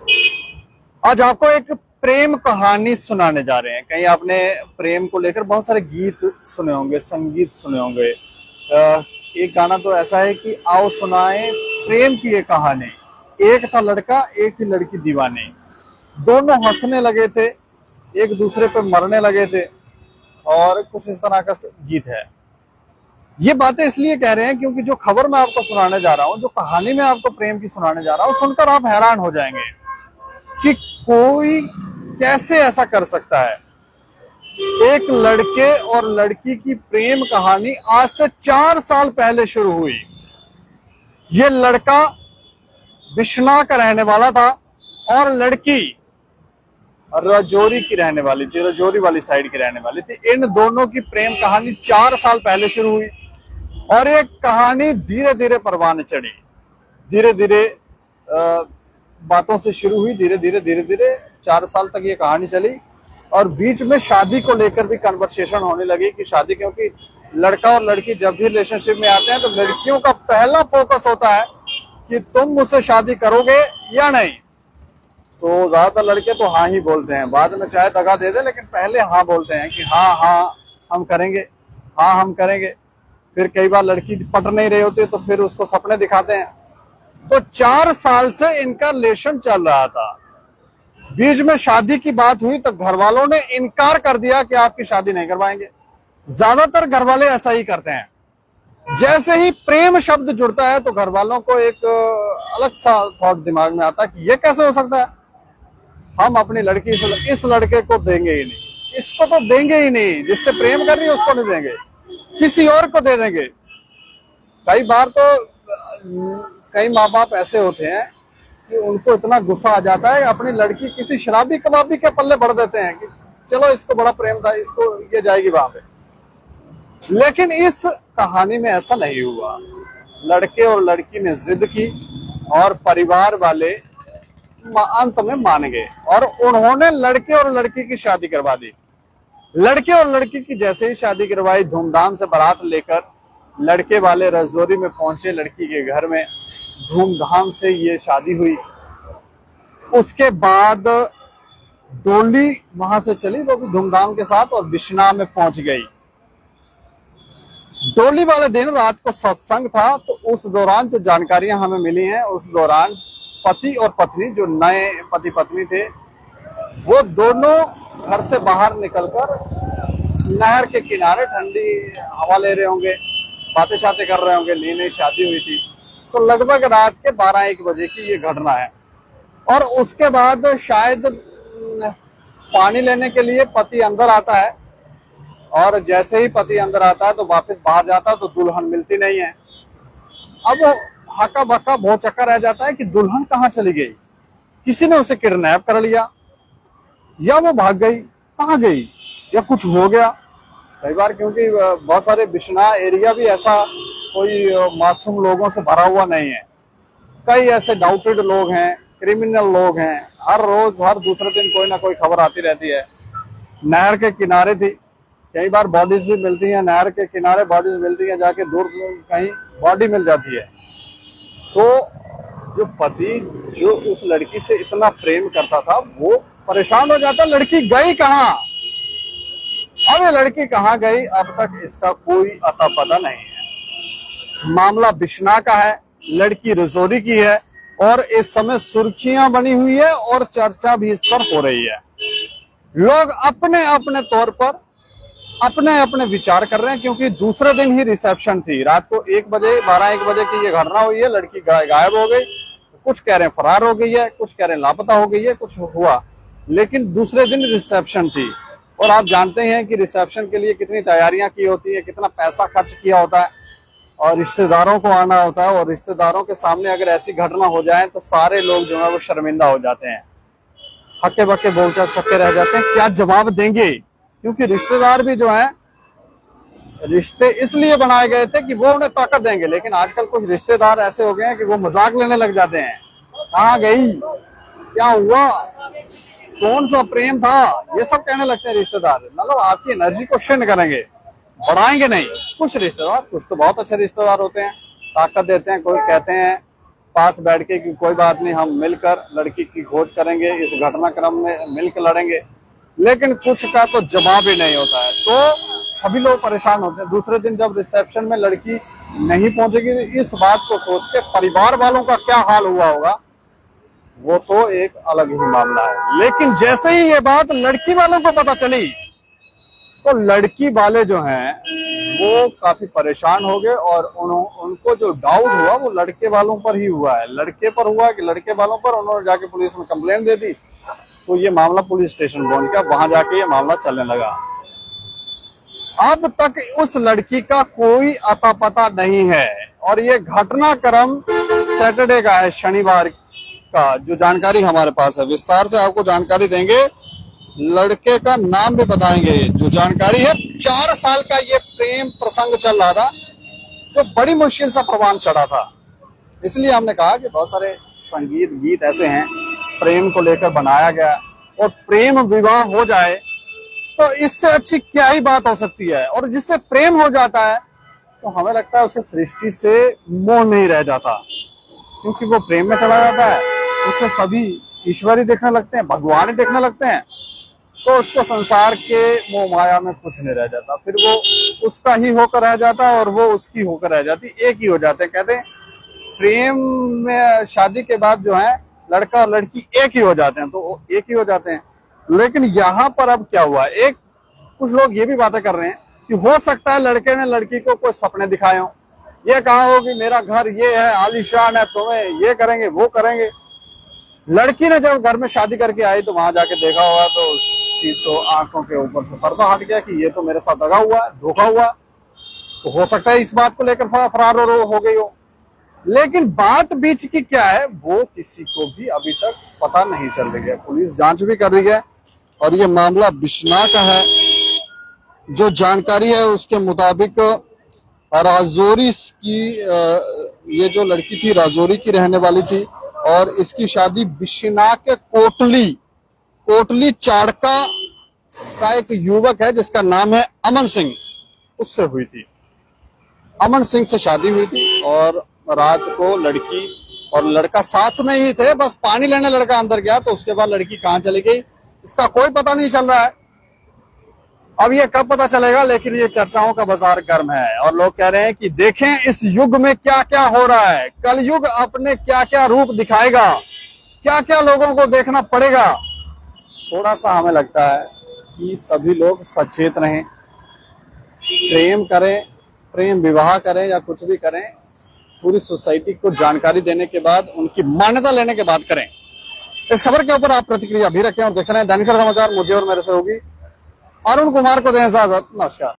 आज आपको एक प्रेम कहानी सुनाने जा रहे हैं। कहीं आपने प्रेम को लेकर बहुत सारे गीत सुने होंगे, संगीत सुने होंगे। एक गाना तो ऐसा है कि आओ सुनाए प्रेम की ये कहानी। एक था लड़का, एक ही लड़की दीवाने, दोनों हंसने लगे थे, एक दूसरे पे मरने लगे थे, और कुछ इस तरह का गीत है। ये बातें इसलिए कह रहे हैं क्योंकि जो खबर मैं आपको सुनाने जा रहा हूँ, जो कहानी मैं आपको प्रेम की सुनाने जा रहा हूँ, सुनकर आप हैरान हो जाएंगे कि कोई कैसे ऐसा कर सकता है। एक लड़के और लड़की की प्रेम कहानी आज से 4 साल पहले शुरू हुई। ये लड़का बिश्ना का रहने वाला था और लड़की राजौरी की रहने वाली थी, राजौरी वाली साइड की रहने वाली थी। इन दोनों की प्रेम कहानी 4 साल पहले शुरू हुई और ये कहानी धीरे धीरे परवान चढ़ी। धीरे धीरे बातों से शुरू हुई, धीरे धीरे 4 साल तक ये कहानी चली। और बीच में शादी को लेकर भी कन्वर्सेशन होने लगी कि शादी, क्योंकि लड़का और लड़की जब भी रिलेशनशिप में आते हैं तो लड़कियों का पहला फोकस होता है कि तुम मुझसे शादी करोगे या नहीं। तो ज्यादातर लड़के तो हाँ ही बोलते हैं, बाद में चाहे दगा दे दे लेकिन पहले हाँ बोलते हैं कि हाँ हाँ हम करेंगे, हाँ हम करेंगे। फिर कई बार लड़की पट नहीं रही होती तो फिर उसको सपने दिखाते हैं। तो 4 साल से इनका रिलेशन चल रहा था। बीच में शादी की बात हुई तो घर वालों ने इनकार कर दिया कि आपकी शादी नहीं करवाएंगे। ज्यादातर घर वाले ऐसा ही करते हैं। जैसे ही प्रेम शब्द जुड़ता है तो घर वालों को एक अलग सा थॉट दिमाग में आता है कि ये कैसे हो सकता है, हम अपनी लड़की इस लड़के को देंगे ही नहीं, इसको तो देंगे ही नहीं, जिससे प्रेम कर रही है उसको नहीं देंगे, किसी और को दे देंगे। कई बार तो कई माँ बाप ऐसे होते हैं कि उनको इतना गुस्सा आ जाता है अपनी लड़की किसी शराबी कबाबी के पल्ले बढ़ देते हैं कि चलो इसको बड़ा प्रेम था, इसको ये जाएगी वहां पे। लेकिन इस कहानी में ऐसा नहीं हुआ। लड़के और लड़की ने जिद की और परिवार वाले अंत में मान गए और उन्होंने लड़के और लड़की की शादी करवा दी। लड़के और लड़की की जैसे ही शादी करवाई, धूमधाम से बारात लेकर लड़के वाले राजौरी में पहुंचे, लड़की के घर में धूमधाम से ये शादी हुई। उसके बाद डोली वहां से चली, वो भी धूमधाम के साथ, और बिश्ना में पहुंच गई। डोली वाले दिन रात को सत्संग था, तो उस दौरान जो जानकारियां हमें मिली हैं, उस दौरान पति और पत्नी, जो नए पति पत्नी थे, वो दोनों घर से बाहर निकलकर नहर के किनारे ठंडी हवा ले रहे होंगे, बातें शातें कर रहे होंगे। नई नई शादी हुई थी, तो लगभग रात के 12-1 बजे की ये घटना है। और उसके बाद शायद पानी लेने के लिए पति अंदर आता है, और जैसे ही पति अंदर आता है तो वापस बाहर जाता है तो दुल्हन मिलती नहीं है। अब वो हक्का बक्का बहुत चक्कर रह जाता है कि दुल्हन कहाँ चली गई, किसी ने उसे किडनैप कर लिया या वो भाग गई, कहाँ गई, या कुछ हो गया। कई बार क्योंकि बहुत सारे बिश्ना एरिया भी ऐसा कोई मासूम लोगों से भरा हुआ नहीं है। कई ऐसे डाउटेड लोग हैं, क्रिमिनल लोग हैं। हर रोज हर दूसरे दिन कोई ना कोई खबर आती रहती है। नहर के किनारे थी, कई बार बॉडीज भी मिलती हैं, नहर के किनारे बॉडीज मिलती हैं, जाके दूर कहीं बॉडी मिल जाती है। तो जो पति जो उस लड़की से इतना प्रेम करता था वो परेशान हो जाता, लड़की गई कहाँ, अब ये लड़की कहाँ गई, अब तक इसका कोई अता पता नहीं है। मामला बिश्ना का है, लड़की राजौरी की है, और इस समय सुर्खियां बनी हुई है और चर्चा भी इस पर हो रही है। लोग अपने अपने तौर पर अपने अपने विचार कर रहे हैं, क्योंकि दूसरे दिन ही रिसेप्शन थी। रात को 1 बजे 12-1 बजे की ये घटना हुई है। लड़की गायब हो गई, कुछ कह रहे हैं फरार हो गई है, कुछ कह रहे हैं लापता हो गई है, कुछ हुआ, लेकिन दूसरे दिन रिसेप्शन थी। और आप जानते हैं कि रिसेप्शन के लिए कितनी तैयारियां की होती है, कितना पैसा खर्च किया होता है, और रिश्तेदारों को आना होता है। और रिश्तेदारों के सामने अगर ऐसी घटना हो जाए तो सारे लोग जो है वो शर्मिंदा हो जाते हैं, हक्के बक्के बोलचाल चक्के रह जाते हैं, क्या जवाब देंगे। क्योंकि रिश्तेदार भी जो है, रिश्ते इसलिए बनाए गए थे कि वो उन्हें ताकत देंगे, लेकिन आजकल कुछ रिश्तेदार ऐसे हो गए हैं कि वो मजाक लेने लग जाते हैं। कहाँ गई, क्या हुआ, कौन सा प्रेम था, ये सब कहने लगते हैं रिश्तेदार। मतलब आपकी एनर्जी को क्षीण करेंगे, बढ़ाएंगे नहीं। कुछ रिश्तेदार, कुछ तो बहुत अच्छे रिश्तेदार होते हैं, ताकत देते हैं। कोई कहते हैं पास बैठ के कि कोई बात नहीं, हम मिलकर लड़की की खोज करेंगे, इस घटनाक्रम में मिलकर लड़ेंगे, लेकिन कुछ का तो जवाब ही नहीं होता है। तो सभी लोग परेशान होते हैं। दूसरे दिन जब रिसेप्शन में लड़की नहीं पहुंचेगी, इस बात को सोच के परिवार वालों का क्या हाल हुआ होगा, वो तो एक अलग ही मामला है। लेकिन जैसे ही ये बात लड़की वालों को पता चली, तो लड़की वाले जो हैं वो काफी परेशान हो गए, और उनको जो डाउट हुआ वो लड़के वालों पर ही हुआ है। लड़के पर हुआ कि लड़के वालों पर, उन्होंने जाके पुलिस में कंप्लेंट दे दी। तो ये मामला पुलिस स्टेशन पहुंच गया, वहां जाके ये मामला चलने लगा। अब तक उस लड़की का कोई अता पता नहीं है, और ये घटनाक्रम सैटरडे का है, शनिवार का। जो जानकारी हमारे पास है, विस्तार से आपको जानकारी देंगे, लड़के का नाम भी बताएंगे। जो जानकारी है, 4 साल का ये प्रेम प्रसंग चल रहा था, जो बड़ी मुश्किल से प्रवान चढ़ा था। इसलिए हमने कहा कि बहुत सारे संगीत गीत ऐसे हैं प्रेम को लेकर बनाया गया, और प्रेम विवाह हो जाए तो इससे अच्छी क्या ही बात हो सकती है। और जिससे प्रेम हो जाता है तो हमें लगता है उसे सृष्टि से मोह नहीं रह जाता, क्योंकि वो प्रेम में चला जाता है, उससे सभी ईश्वर ही देखने लगते हैं, भगवान ही देखने लगते हैं। तो उसको संसार के मोह माया में कुछ नहीं रह जाता, फिर वो उसका ही होकर रह जाता है और वो उसकी होकर रह जाती, एक ही हो जाते हैं। कहते हैं प्रेम में शादी के बाद जो है लड़का और लड़की एक ही हो जाते हैं, तो वो एक ही हो जाते हैं। लेकिन यहाँ पर अब क्या हुआ, कुछ लोग ये भी बातें कर रहे हैं कि हो सकता है लड़के ने लड़की को कोई सपने दिखाए हो, ये कहा हो कि मेरा घर ये है, आलीशान है, तुम्हें ये करेंगे वो करेंगे। लड़की ने जब घर में शादी करके आई तो वहां जाके देखा होगा, तो उसकी तो आंखों के ऊपर से पर्दा हट गया कि ये तो मेरे साथ दगा हुआ है, धोखा हुआ। तो हो सकता है इस बात को लेकर फरार हो गई हो। लेकिन बात बीच की क्या है, वो किसी को भी अभी तक पता नहीं चल रही है। पुलिस जांच भी कर रही है, और ये मामला बिश्नाह का है। जो जानकारी है उसके मुताबिक राजौरी की ये जो लड़की थी राजौरी की रहने वाली थी, और इसकी शादी बिश्नाह के कोटली चाड़का का एक युवक है जिसका नाम है अमन सिंह, उससे हुई थी। अमन सिंह से शादी हुई थी, और रात को लड़की और लड़का साथ में ही थे, बस पानी लेने लड़का अंदर गया, तो उसके बाद लड़की कहां चली गई इसका कोई पता नहीं चल रहा है। अब ये कब पता चलेगा, लेकिन ये चर्चाओं का बाजार गर्म है, और लोग कह रहे हैं कि देखें इस युग में क्या क्या हो रहा है, कल युग अपने क्या क्या रूप दिखाएगा, क्या क्या लोगों को देखना पड़ेगा। थोड़ा सा हमें लगता है कि सभी लोग सचेत रहें, प्रेम करें, प्रेम विवाह करें या कुछ भी करें, पूरी सोसाइटी को जानकारी देने के बाद, उनकी मान्यता लेने के बाद करें। इस खबर के ऊपर आप प्रतिक्रिया भी रखें, और देख रहे हैं दैनिक समाचार। मुझे और मेरे से होगी अरुण कुमार को दें इजाजत। नमस्कार।